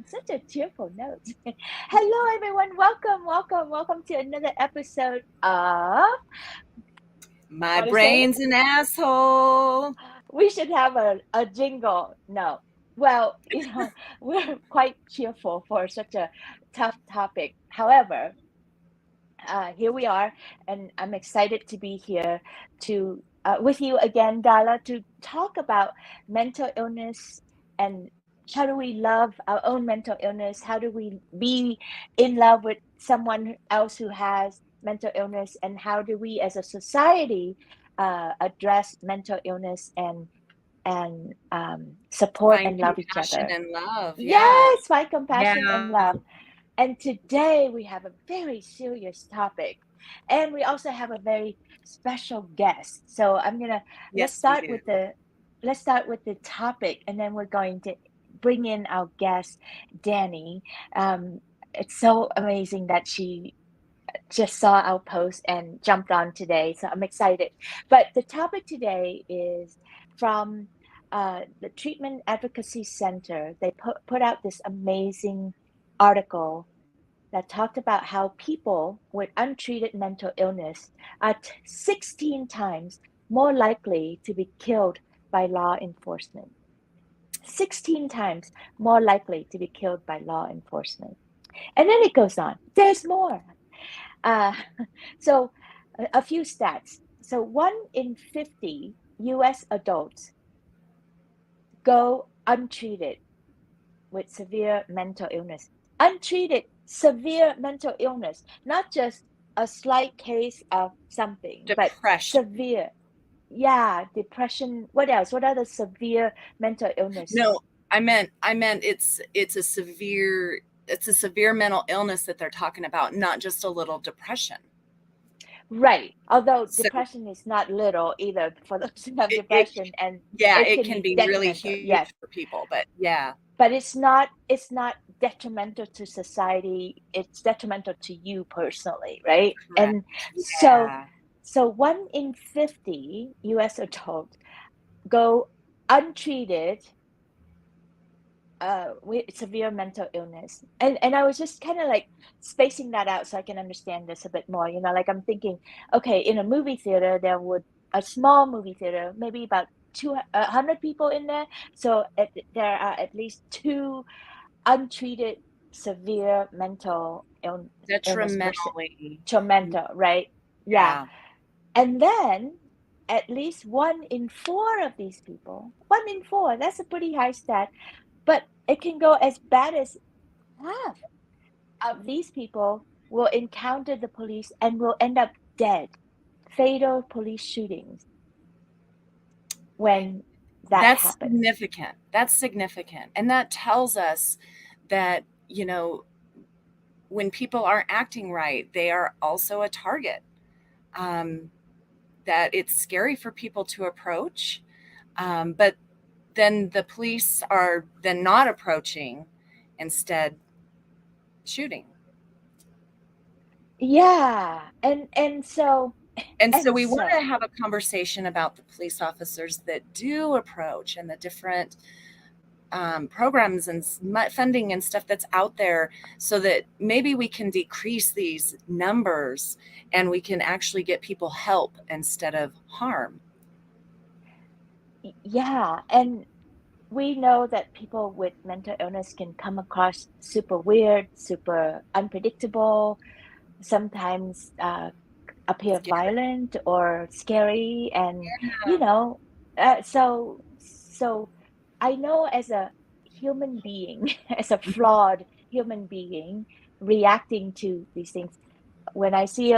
Such a cheerful note. Hello, everyone. Welcome to another episode of My want to say it? brain's an asshole. We should have a jingle. No. Well, we're quite cheerful for such a tough topic. However, here we are, and I'm excited to be here to with you again, Darla, to talk about mental illness and how do we love our own mental illness? How do we be in love with someone else who has mental illness? And how do we, as a society, address mental illness and support Find and love each compassion other? and love. Yeah. Yes, find compassion and Yeah. love. And today we have a very serious topic. And we also have a very special guest. So I'm gonna let's Yes, we start do. with the let's start with the topic and then we're going to bring in our guest, Danny. Um, it's so amazing that she just saw our post and jumped on today. So I'm excited. But the topic today is from the Treatment Advocacy Center. They put out this amazing article that talked about how people with untreated mental illness are 16 times more likely to be killed by law enforcement. 16 times more likely to be killed by law enforcement. And then it goes on. There's more. Uh, so, a few stats. So, 1 in 50 US adults go untreated with severe mental illness. Untreated severe mental illness, not just a slight case of something, but Depression. severe. Yeah, depression. What else? What other severe mental illnesses? No, I meant it's a severe mental illness that they're talking about, not just a little depression. Right. Although So depression is not little either for those who have it depression, and yeah, it it can can be be really detrimental. huge Yes, for people, but yeah. but it's not detrimental to society. It's detrimental to you personally, right? And Correct. so Yeah. 1 in 50 US adults go untreated with severe mental illness. And I was just kind of like spacing that out so I can understand this a bit more. Like I'm thinking, okay, in a movie theater there would a small movie theater, maybe about 200 people in there. So there are at least two untreated severe illness person, Detrimentally. tormentor, right? Yeah. Yeah. And then at least 1 in 4 of these people, 1 in 4, that's a pretty high stat, but it can go as bad as half of these people will encounter the police and will end up dead. Fatal police shootings when that That's happens. significant. That's significant. And that tells us that, when people aren't acting right, they are also a target. Um, that it's scary for people to approach. But then the police are then not approaching, instead shooting. Yeah. And so And we want to so have a conversation about the police officers that do approach and the different programs and funding and stuff that's out there, so that maybe we can decrease these numbers and we can actually get people help instead of harm. yeah, and we know that people with mental illness can come across super weird, super unpredictable, sometimes appear Scary. violent or scary, and you know so I know, as a human being, as a flawed human being reacting to these things, when I see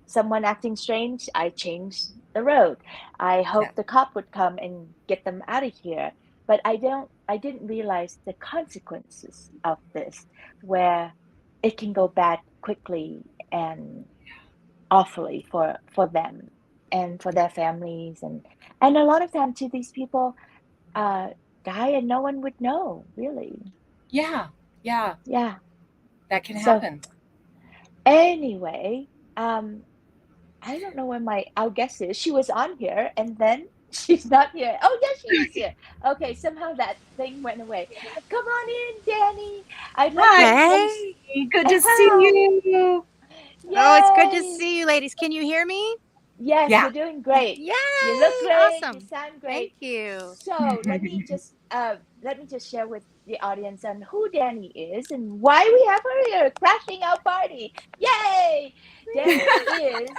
someone acting strange, I change the road. I Yeah, hope the cop would come and get them out of here. But I didn't realize the consequences of this, where it can go bad quickly and awfully for them and for their families, and a lot of time too, these people uh die and no one would know, really. yeah, yeah, Yeah. that can So happen. anyway, I don't know where my our guest is. She was on here and then She's not here. Oh, yes, she is here. Okay, somehow that thing went away. Come on in, Danny. I'd like to Hi, introduce. Hey. good to see Oh, you. Oh, it's good to yay! see you, ladies. Can you hear me? Yes, Yeah. we're doing great. You look Yay! great. You Awesome. sound Thank great. you. So let me just share with the audience on who Danny is and why we have her here, crashing our party. Yay! Danny is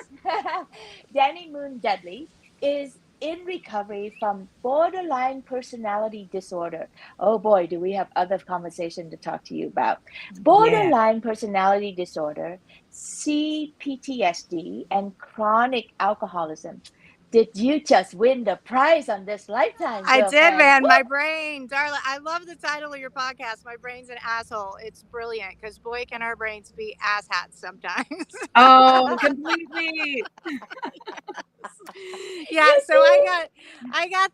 Danny Moon Dudley is in recovery from borderline personality disorder. Oh boy, do we have other conversation to talk to you about. Yeah. Borderline personality disorder, CPTSD, and chronic alcoholism. Did you just win the prize on this lifetime, I did, girlfriend? man. Woo! My brain, Darla. I love the title of your podcast. My brain's an asshole. It's brilliant because boy, can our brains be asshats sometimes. Oh, completely. Yeah. You So do? I got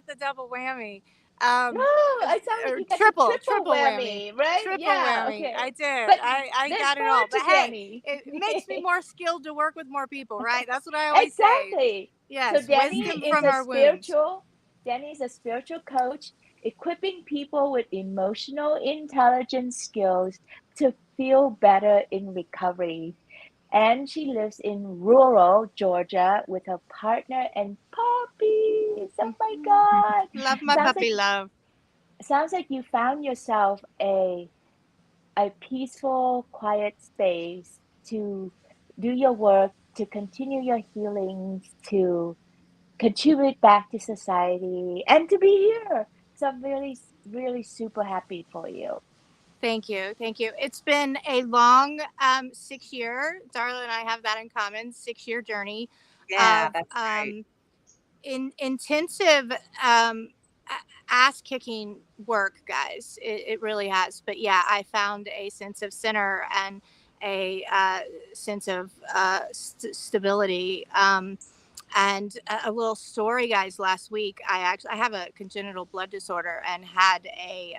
the double whammy. Oh, I sound like Or you got the triple triple whammy. whammy, right? Triple Yeah, whammy. okay. I did. But I there's got it more all. But to hey, Danny. it makes me more skilled to work with more people, right? That's what I always say. Exactly. So Yes, Danny wisdom is from a our wounds. Danny is a spiritual coach, equipping people with emotional intelligence skills to feel better in recovery. And she lives in rural Georgia with her partner and puppies. Oh my God. Love my Sounds like puppy love. you found yourself a peaceful, quiet space to do your work, to continue your healings, to contribute back to society, and to be here. So I'm really, really super happy for you. Thank you. Thank you. It's been a long 6 year, Darla and I have that in common, 6 year journey Yeah, of that's right. intensive um, ass kicking work, guys. It really has. But yeah, I found a sense of center and a sense of stability. And a little story, guys. Last week, I have a congenital blood disorder and had a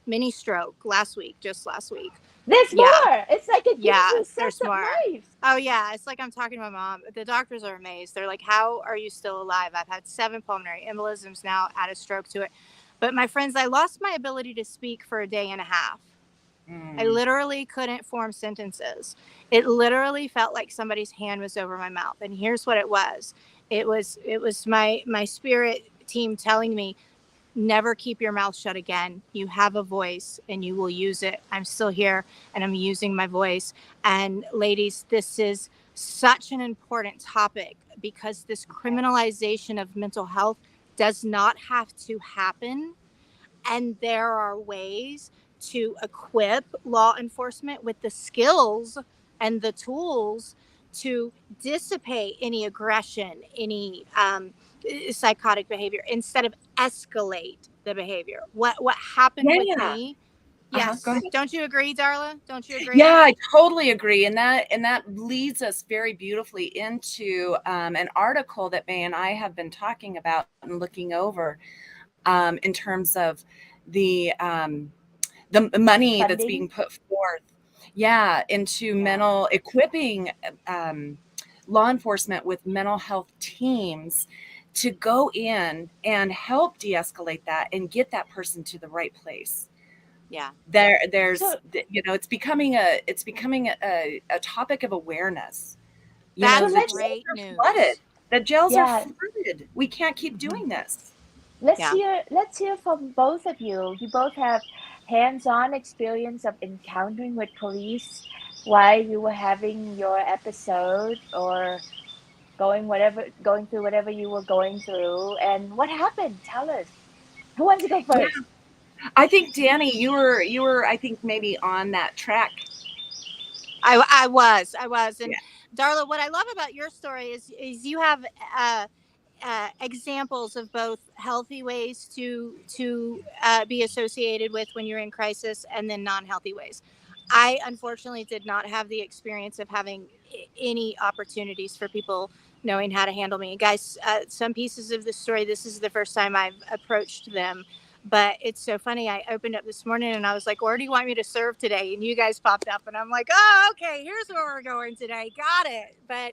mini stroke last week, just last week. There's Yeah, more. It's like it gives yeah, you a sense there's of more. life. Oh yeah, it's like I'm talking to my mom. The doctors are amazed. They're like, "How are you still alive?" I've had 7 pulmonary embolisms now, add a stroke to it. But my friends, I lost my ability to speak for a day and a half. I Mm. literally couldn't form sentences. It literally felt like somebody's hand was over my mouth. And here's what it was. It was my spirit team telling me, never keep your mouth shut again. You have a voice and you will use it. I'm still here and I'm using my voice. And ladies, this is such an important topic because this Yes. criminalization of mental health does not have to happen. And there are ways to equip law enforcement with the skills and the tools to dissipate any aggression, any psychotic behavior, instead of escalate the behavior. What happened with Yeah. me? Go ahead. Yes. Don't you agree, Darla? Don't you agree? Yeah, I totally agree, and that leads us very beautifully into an article that May and I have been talking about and looking over in terms of the money that's being Funding? put forth, yeah, into Yeah. mental equipping um, law enforcement with mental health teams to go in and help de-escalate that and get that person to the right place. Yeah. There's So it's becoming a topic of awareness. You so know, That's the let's jails great are flooded. news. The jails are yeah. flooded. We can't keep Mhm. doing this. Yeah. Let's hear from both of you. You both have hands-on experience of encountering with police while you were having your episode or going through whatever you were going through. And what happened? Tell us. Who wants to go Yeah, first? I think Danny, you were I think maybe on that track. I was, and Yeah. Darla, what I love about your story is you have uh, examples of both healthy ways to be associated with when you're in crisis, and then non-healthy ways. I unfortunately did not have the experience of having any opportunities for people knowing how to handle me. Guys, some pieces of the story, this is the first time I've approached them. But it's so funny. I opened up this morning and I was like, where do you want me to serve today? And you guys popped up and I'm like, oh, okay, here's where we're going today. Got it. But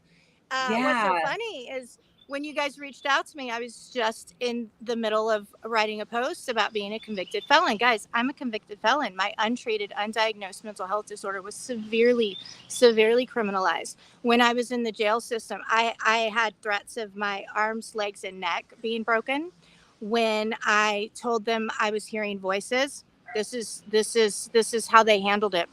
what's so Yeah. funny is when you guys reached out to me, I was just in the middle of writing a post about being a convicted felon. Guys, I'm a convicted felon. My untreated, undiagnosed mental health disorder was severely, severely criminalized. When I was in the jail system, I had threats of my arms, legs, and neck being broken. When I told them I was hearing voices, this is how they handled it.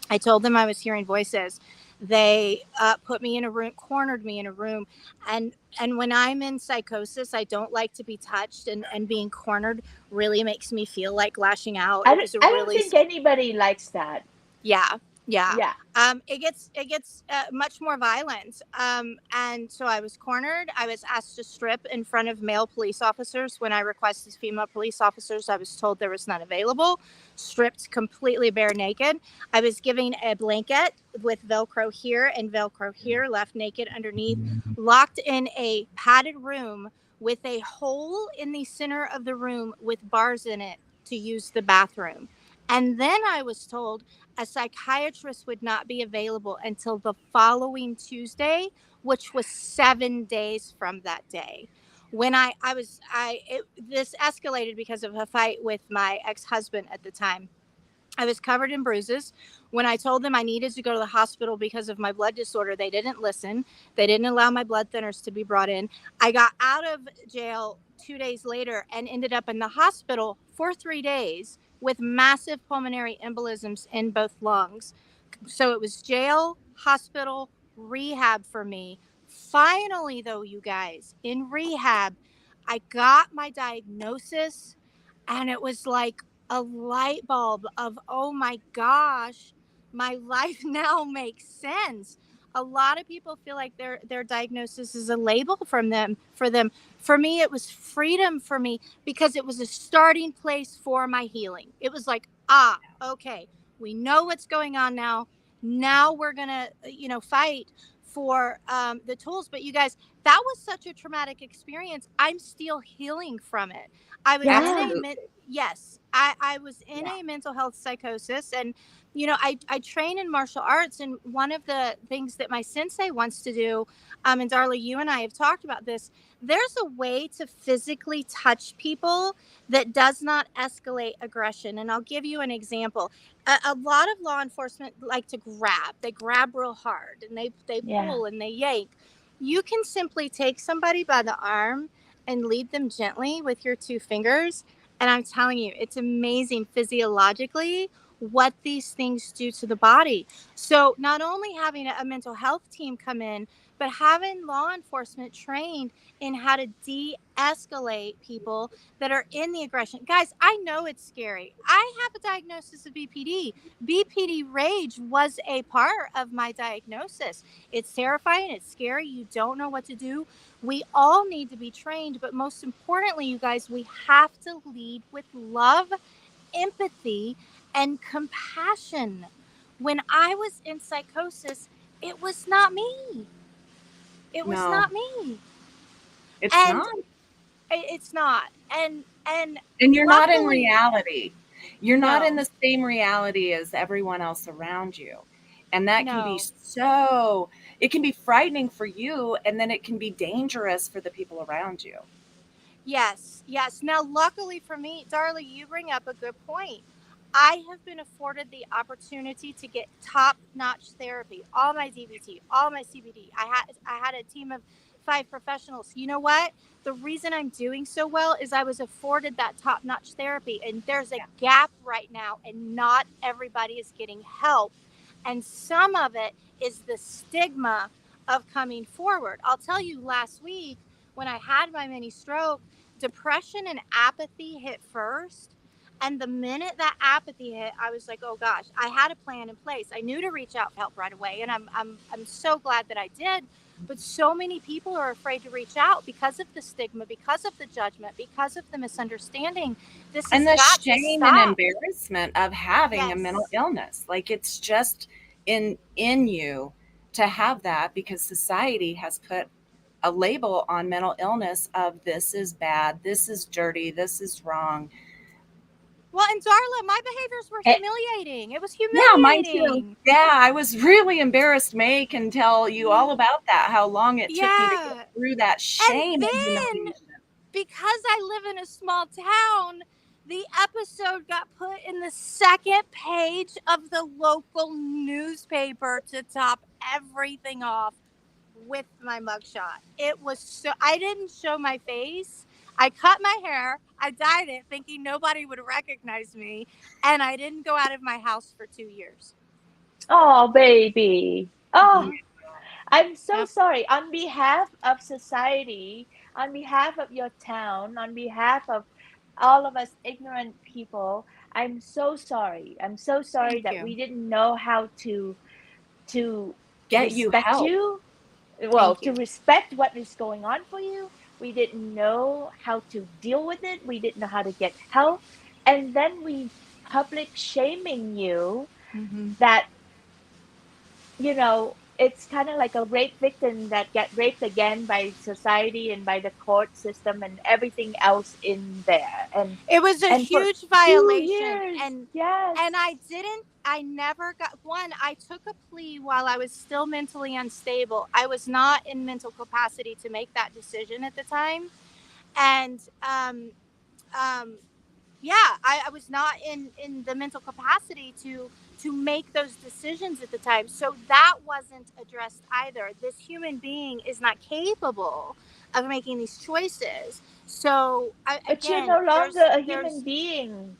I told them I was hearing voices. They put me in a room, cornered me in a room, and when I'm in psychosis, I don't like to be touched, and being cornered really makes me feel like lashing out. It was a I don't really think anybody likes that. yeah, yeah. Yeah. It gets much more violent. And so I was cornered. I was asked to strip in front of male police officers. When I requested female police officers, I was told there was none available. Stripped completely bare naked. I was given a blanket with Velcro here and Velcro here, left naked underneath, locked in a padded room with a hole in the center of the room with bars in it to use the bathroom. And then I was told a psychiatrist would not be available until the following Tuesday, which was 7 days from that day. When I was, I, it, this escalated because of a fight with my ex husband at the time. I was covered in bruises. When I told them I needed to go to the hospital because of my blood disorder, they didn't listen. They didn't allow my blood thinners to be brought in. I got out of jail 2 days later and ended up in the hospital for 3 days with massive pulmonary embolisms in both lungs. So it was jail, hospital, rehab for me. Finally, though, you guys, in rehab, I got my diagnosis, and it was like a light bulb of, oh my gosh, my life now makes sense. A lot of people feel like their diagnosis is a label from them for them. For me, it was freedom for me because it was a starting place for my healing. It was like, okay, we know what's going on now. Now we're gonna, fight for the tools. But you guys, that was such a traumatic experience. I'm still healing from it. I was in Yeah. a Absolutely. yes, I was in Yeah. a mental health psychosis, and I train in martial arts, and one of the things that my sensei wants to do, and Darla, you and I have talked about this. There's a way to physically touch people that does not escalate aggression, and I'll give you an example. A lot of law enforcement like to grab. They grab real hard, and they Yeah. pull and they yank. You can simply take somebody by the arm and lead them gently with your two fingers. And I'm telling you, it's amazing physiologically what these things do to the body. So, not only having a mental health team come in, but having law enforcement trained in how to de escalate people that are in the aggression. Guys, I know it's scary. I have a diagnosis of BPD. BPD rage was a part of my diagnosis. It's terrifying, it's scary. You don't know what to do. We all need to be trained, but most importantly, you guys, we have to lead with love, empathy, and compassion. When I was in psychosis, it was not me. It was No, not me. it's And not. it's not. And And you're not in luckily, reality. You're not in no. the same reality as everyone else around you. And that can be No. so, it can be frightening for you, and then it can be dangerous for the people around you. Yes, yes. Now, luckily for me, Darla, you bring up a good point. I have been afforded the opportunity to get top-notch therapy. All my DBT, all my CBD. I had a team of 5 professionals. You know what? The reason I'm doing so well is I was afforded that top-notch therapy, and there's a Yeah. gap right now, and not everybody is getting help. And some of it is the stigma of coming forward. I'll tell you, last week when I had my mini stroke, depression and apathy hit first. And the minute that apathy hit, I was like, oh gosh, I had a plan in place. I knew to reach out for help right away. And I'm so glad that I did. But so many people are afraid to reach out because of the stigma, because of the judgment, because of the misunderstanding. This And has the got to shame and stop. embarrassment of having a mental Yes. illness. Like it's just in you to have that because society has put a label on mental illness of this is bad, this is dirty, this is wrong. Well, and Darla, my behaviors were Eh, humiliating. It was Yeah, mine too. humiliating. Yeah, I was really embarrassed. May can tell you all about that, how long it took me to get Yeah. through that And shame of then, humiliation. because I live in a small town, the episode got put in the second page of the local newspaper to top everything off with my mugshot. It was so, I didn't show my face. I cut my hair, I dyed it thinking nobody would recognize me, and I didn't go out of my house for 2 years. oh, baby. Mm-hmm. Oh, I'm so Yep. sorry. On behalf of society, on behalf of your town, on behalf of all of us ignorant people, I'm so sorry. I'm so sorry Thank that you. we didn't know how to Get you respect help. you. Well, Thank to you. respect what is going on for you. We didn't know how to deal with it. We didn't know how to get help. And then we public shaming you Mm-hmm. that, it's kind of like a rape victim that get raped again by society and by the court system and everything else in there. And It was a and for huge 2 violation, years, and yes. I never got one. I took a plea while I was still mentally unstable. I was not in mental capacity to make that decision at the time. And um yeah, I was not in the mental capacity to make those decisions at the time. So that wasn't addressed either. This human being is not capable of making these choices. So But you're again, no longer a human there's being.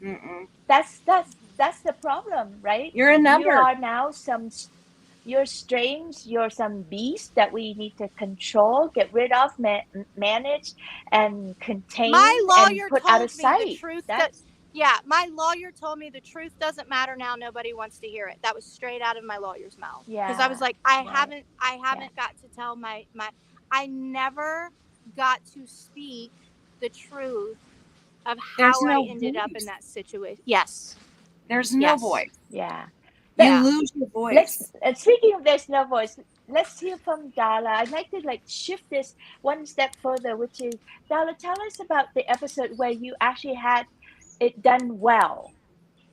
Mm-mm. That's the problem, right? You're a You number. are now you're strange, you're some beast that we need to control, get rid of, manage, and my contain, and lawyer put out of told me the sight. truth that That's yeah, my lawyer told me the truth doesn't matter now, nobody wants to hear it. That was straight out of my lawyer's mouth, because I was yeah, like, right, I yeah. haven't got to tell my I never got to speak the truth of There's how I no ended up in voice. that situation. Yes. There's no Yes. voice. Yeah. You Let's Yeah. lose your let's voice. speaking of there's no voice, let's hear from Darla. I'd like to like shift this one step further, which is Darla, tell us about the episode where you actually had it done well,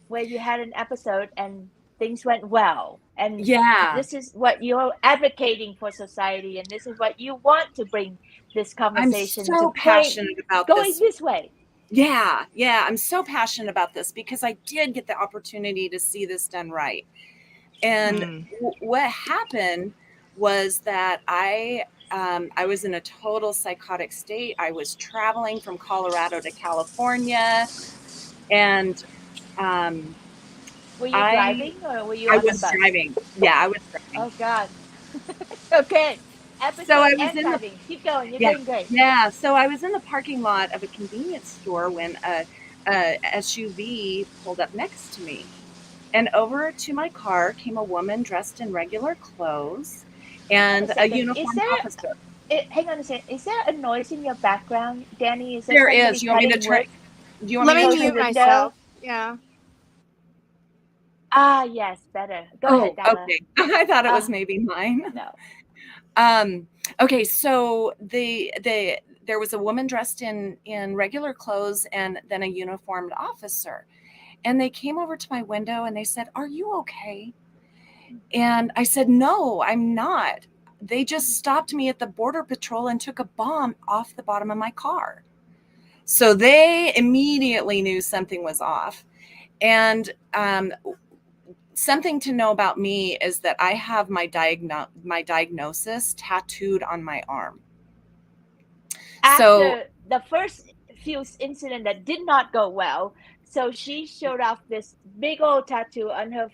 where you had an episode and things went well. And Yeah. this is what you're advocating for society, and this is what you want to bring this I'm conversation to so point passionate about going this. this way. Yeah. Yeah. I'm so passionate about this because I did get the opportunity to see this done right. And what happened was that I was in a total psychotic state. I was traveling from Colorado to California, and um, Were you I driving or were you I on the was bus? driving. Yeah, I was driving. Oh God. Okay. So Episode I was and in the driving. Keep going. You're yeah doing great. yeah. So I was in the parking lot of a convenience store when a SUV pulled up next to me. And over to my car came a woman dressed in regular clothes Hang on a and a second. uniformed officer. Hang on a second. Is there a noise in your background, Danny? Is there There somebody is. You want me to cutting turn? wood? Do you want Let me me to Close turn? the mute window. myself. Yeah. Ah, yes, better. Go ahead, Oh, Darla. okay. I thought it was Ah, maybe mine. no. Okay, so there was a woman dressed in regular clothes and then a uniformed officer. And they came over to my window and they said, "Are you okay?" And I said, "No, I'm not. They just stopped me at the border patrol and took a bomb off the bottom of my car." So they immediately knew something was off. And something to know about me is that I have my diagnosis tattooed on my arm. So After the first few incident that did not go well, so she showed off this big old tattoo on her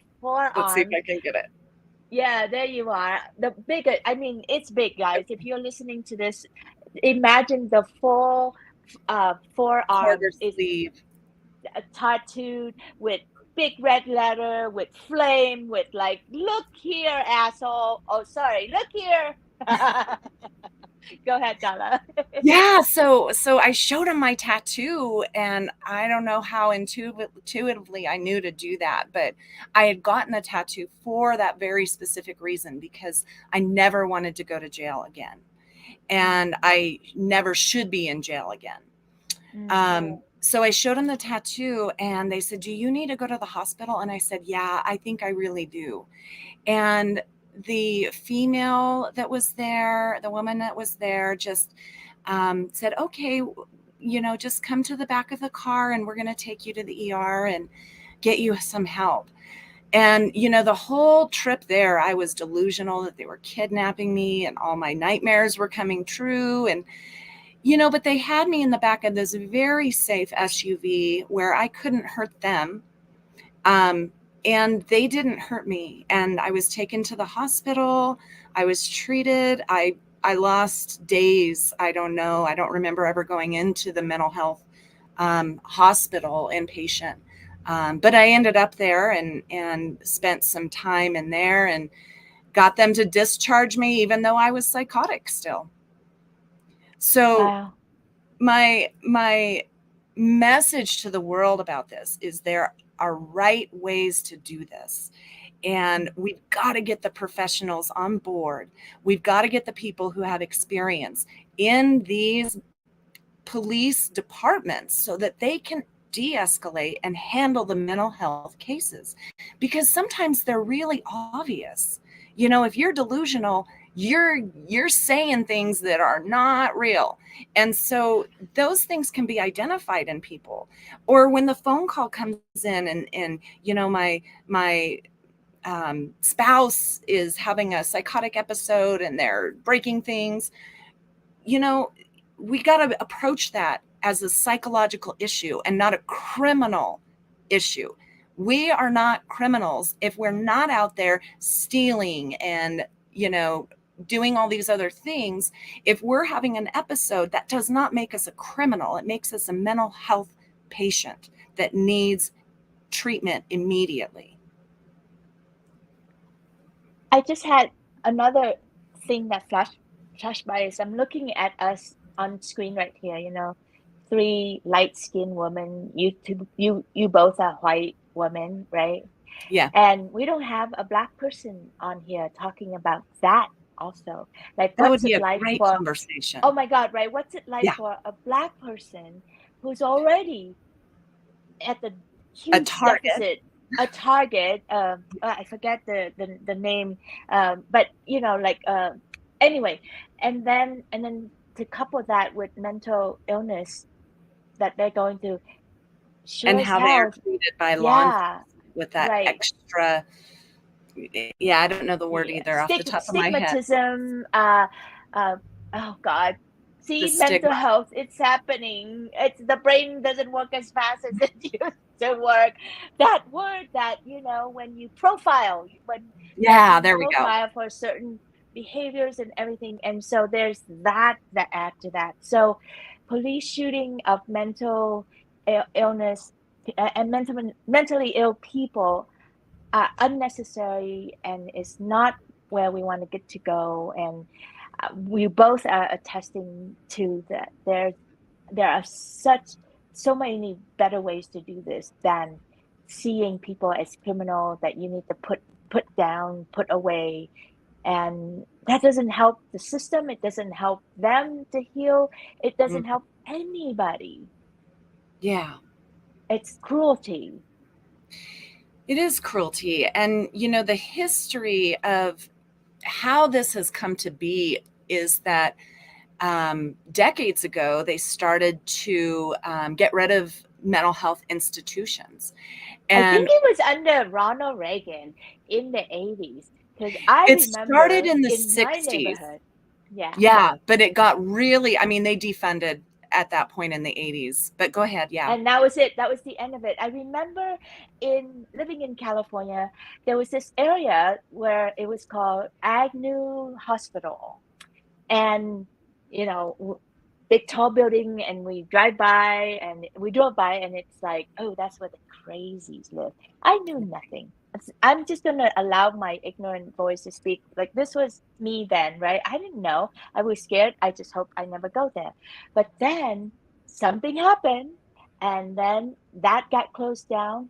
let's see if forearm. I can get it. Yeah, there you are. The bigger, I mean, it's big, guys. If you're listening to this, imagine the full Quarter forearm is sleeve. tattooed with big red letter, with flame, with like, look here, asshole. Oh, sorry, look here. Go ahead, Dala. Yeah, so I showed him my tattoo, and I don't know how intuitively I knew to do that, but I had gotten a tattoo for that very specific reason because I never wanted to go to jail again, and I never should be in jail again. Mm. So I showed them the tattoo and they said, "Do you need to go to the hospital?" And I said, "Yeah, I think I really do." And the female that was there, the woman that was there, just said, "Okay, just come to the back of the car and we're going to take you to the ER and get you some help." And, the whole trip there, I was delusional that they were kidnapping me and all my nightmares were coming true. And, but they had me in the back of this very safe SUV where I couldn't hurt them. And they didn't hurt me. And I was taken to the hospital. I was treated. I lost days. I don't know. I don't remember ever going into the mental health hospital inpatient. But I ended up there and spent some time in there and got them to discharge me, even though I was psychotic still. So Wow. my message to the world about this is there are right ways to do this. And we've got to get the professionals on board. We've got to get the people who have experience in these police departments so that they can de-escalate and handle the mental health cases, because sometimes they're really obvious. If you're delusional, you're saying things that are not real. And so those things can be identified in people. Or when the phone call comes in and my spouse is having a psychotic episode and they're breaking things, we got to approach that as a psychological issue and not a criminal issue. We are not criminals if we're not out there stealing and, doing all these other things. If we're having an episode, that does not make us a criminal. It makes us a mental health patient that needs treatment immediately. I just had another thing that flashed by is I'm looking at us on screen right here, three light-skinned women. You both are white women, right? Yeah, And we don't have a black person on here talking about that also. Like, that would what's be it a like great for, oh conversation. my God, right? What's it like Yeah, for a black person who's already at the a huge target. deficit, a target, I forget the name, but like, anyway, and then to couple that with mental illness that they're going through, sure And as how they are hell, treated by law yeah, enforcement with that right. extra, yeah, I don't know the word Yeah, either off the top of my head. stigmatism, uh, oh God. The See, mental stigma. health, it's happening. It's the brain doesn't work as fast as it used to work. That word that, when you profile, when Yeah, you there we go. profile for certain behaviors and everything. And so there's that add to that. So police shooting of mental illness and mentally ill people unnecessary and is not where we want to get to go. And we both are attesting to that. There are so many better ways to do this than seeing people as criminal that you need to put down, put away. And that doesn't help the system. It doesn't help them to heal. It doesn't Mhm. help anybody. Yeah, It's cruelty. it is cruelty. And, the history of how this has come to be is that decades ago, they started to get rid of mental health institutions. I think And it was under Ronald Reagan in the 80s because I it started remember in the in my 60s. neighborhood. Yeah. Yeah, but it got really, I mean, they defunded at that point in the 80s. But go ahead. Yeah. And that was it. That was the end of it. I remember in living in California, there was this area where it was called Agnew Hospital. And, you know, big tall building, and we drove by and it's like, oh, that's where the crazies live. I knew nothing. I'm just gonna allow my ignorant voice to speak. Like, this was me then, right? I didn't know. I was scared. I just hope I never go there. But then something happened, and then that got closed down.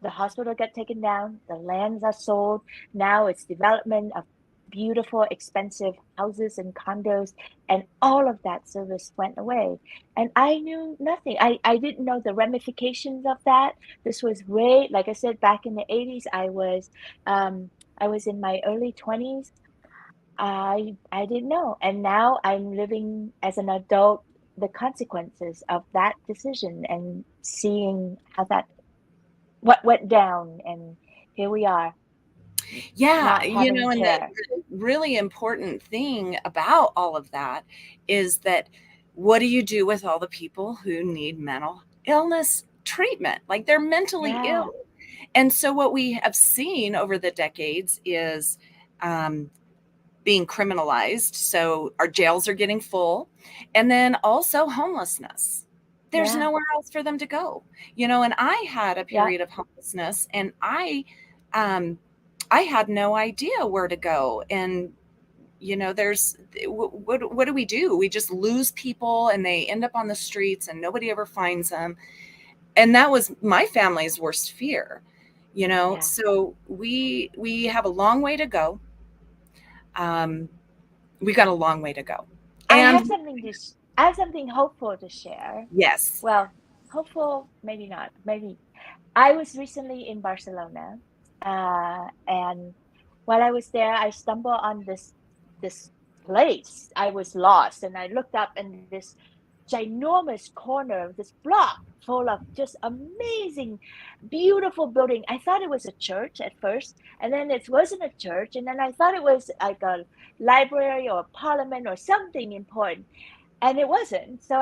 The hospital got taken down. The lands are sold. Now it's development of beautiful, expensive houses and condos, and all of that service went away. And I knew nothing. I didn't know the ramifications of that. This was way, like I said, back in the 80s. I was in my early 20s. I didn't know. And now I'm living as an adult the consequences of that decision and seeing how that what went down, and here we are Yeah, not having and the care. really important thing about all of that is that what do you do with all the people who need mental illness treatment? Like they're mentally Yeah, ill. And so what we have seen over the decades is um, being criminalized. So our jails are getting full. And then also homelessness. There's yeah, nowhere else for them to go. And I had a yeah, period of homelessness and um, I had no idea where to go. And there's what do we do? We just lose people and they end up on the streets and nobody ever finds them. And that was my family's worst fear. yeah. So we have a long way to go. Um, we got a long way to go. I And have I have something hopeful to share. yes, Well, hopeful, maybe not. Maybe I was recently in Barcelona, and while I was there, I stumbled on this place. I was lost, and I looked up, and this ginormous corner of this block full of just amazing, beautiful building. I thought it was a church at first, and then it wasn't a church, and then I thought it was like a library or a parliament or something important, and it wasn't. So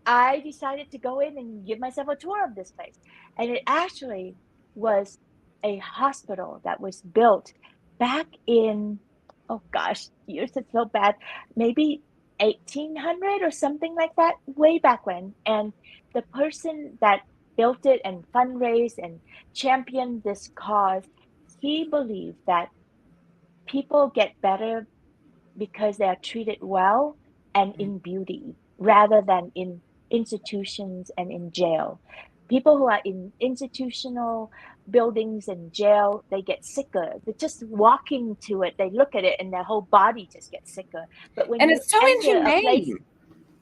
I decided to go in and give myself a tour of this place, and it actually was a hospital that was built back in, oh gosh, years it's so bad, maybe 1800 or something like that, way back when. And the person that built it and fundraised and championed this cause, he believed that people get better because they are treated well and in beauty rather than in institutions and in jail. People who are in institutional buildings and jail, they get sicker. They're just walking to it, they look at it and their whole body just gets sicker. But when and you it's so enter a place, inhumane.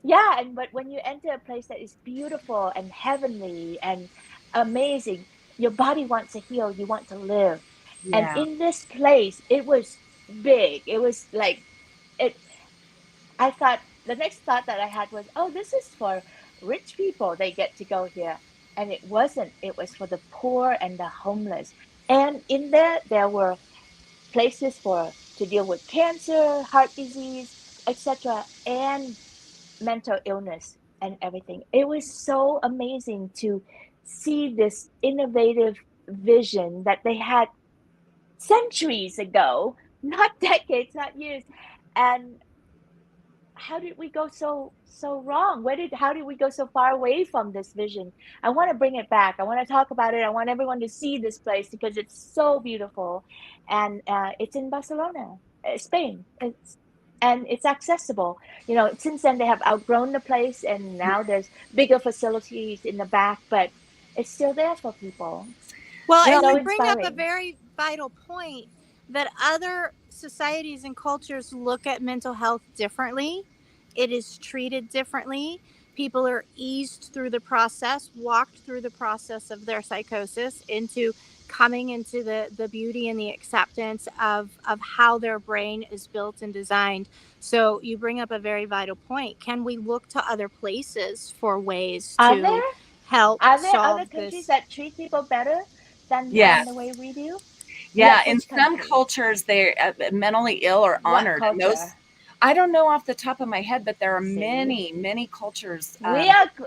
yeah, and but when you enter a place that is beautiful and heavenly and amazing, your body wants to heal, you want to live. And Yeah. in this place, it was big. It was like it I thought the next thought that I had was, oh, this is for rich people. They get to go here. And it wasn't. It was for the poor and the homeless. And in there, there were places for to deal with cancer, heart disease, etc., and mental illness and everything. It was so amazing to see this innovative vision that they had centuries ago, not decades, not years. And how did we go so wrong? How did we go so far away from this vision? I want to bring it back. I want to talk about it. I want everyone to see this place because it's so beautiful, and it's in Barcelona, Spain. It's accessible. Since then they have outgrown the place, and now there's bigger facilities in the back, but it's still there for people. Well, It's and Well, so you bring up a inspiring. very vital point that other societies and cultures look at mental health differently. It is treated differently. People are eased through the process, walked through the process of their psychosis into coming into the beauty and the acceptance of how their brain is built and designed. So you bring up a very vital point. Can we look to other places for ways Are to there help are there other solve countries this? that treat people better than the way yes. we do? Yeah, Like in which some country? cultures, they're mentally ill or What honored. And those, culture? I don't know off the top of my head, but there are See, many, many cultures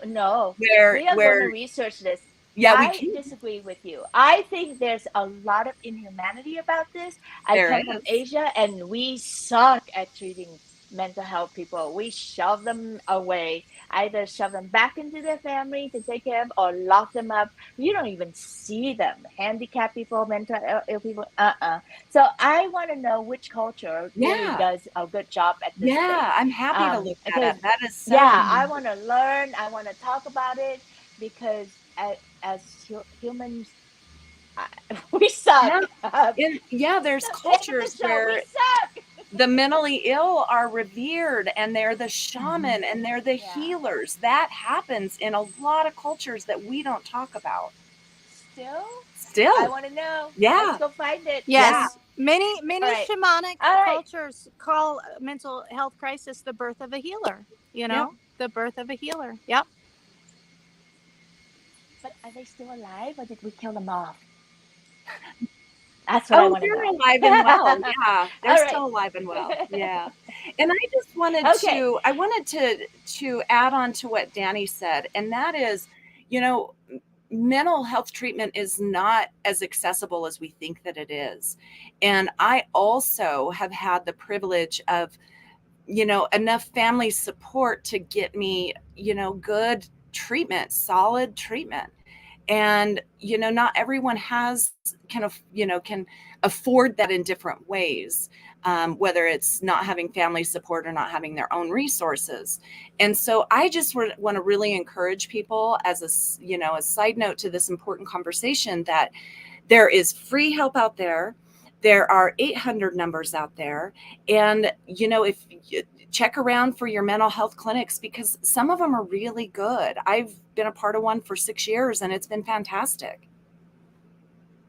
no, where, we are going to research this. yeah, we I can. disagree with you. I think there's a lot of inhumanity about this. I There come from is. Asia and we suck at treating mental health people. We shove them away, either shove them back into their family to take care of or lock them up. You don't even see them. Handicapped people, mental ill people, So I want to know which culture really Yeah. does a good job at this thing. Yeah. I'm happy to look that Because up. That is so yeah, I interesting. want to learn. I want to talk about it because as humans, I, we suck. Yeah. And yeah, there's End of the cultures show. We where suck. The mentally ill are revered, and they're the Mhm. shaman, and they're the Yeah. healers. That happens in a lot of cultures that we don't talk about. Still, I Still, want to know. Let's yeah, go find it. yeah, Yes, many All many right. shamanic All right. cultures call mental health crisis the birth of a healer. You yep. know, the birth of a healer. Yep. But are they still alive or did we kill them off? That's what I Oh, want to they're know. alive and well. Yeah, they're All right. still alive and well. Yeah. And Okay. I wanted to add on to what Danny said, and that is, you know, mental health treatment is not as accessible as we think that it is. And I also have had the privilege of, enough family support to get me, good treatment, solid treatment. And not everyone can afford that in different ways, whether it's not having family support or not having their own resources. And so I just want to really encourage people, as a side note to this important conversation, that there is free help out there. There are 800 numbers out there. And if you check around for your mental health clinics, because some of them are really good. I've been a part of one for 6 years, and it's been fantastic.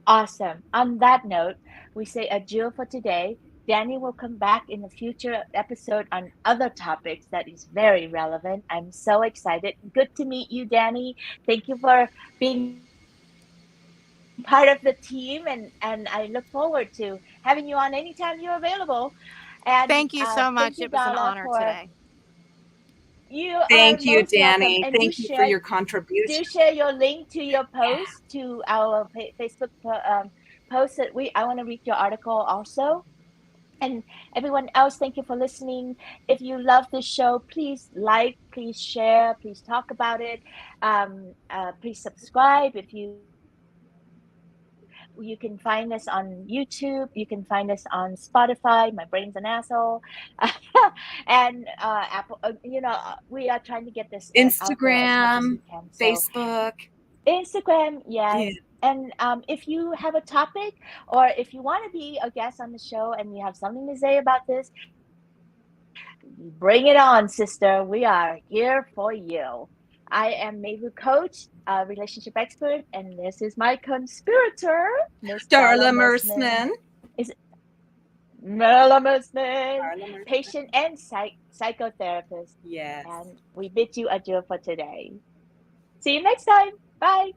Awesome. On that note, we say adieu for today. Danny will come back in a future episode on other topics that is very relevant. I'm so excited. Good to meet you, Danny. Thank you for being part of the team, and I look forward to having you on anytime you're available. And thank you, Thank you so Darla, much. It for was an honor today. you are Thank most you, welcome. And Danny. Thank you for your do contribution. share your link to your post to our Facebook post that we I want to read your article also. And everyone else, thank you for listening. If you love this show, please like, please share, please talk about it. Please subscribe. If you can find us on YouTube, you can find us on Spotify. My brain's an asshole, and Apple. We are trying to get this out there as much as we Instagram, can. So Facebook. Instagram, Yeah. yes. And if you have a topic or if you want to be a guest on the show and you have something to say about this, bring it on, sister. We are here for you. I am Mai Vu Coach, a relationship expert, and this is my conspirator, Miss Darla Darla Merman. Merman. Is Darla Merman, Darla Merman. patient and psychotherapist. Yes. And we bid you adieu for today. See you next time. Bye.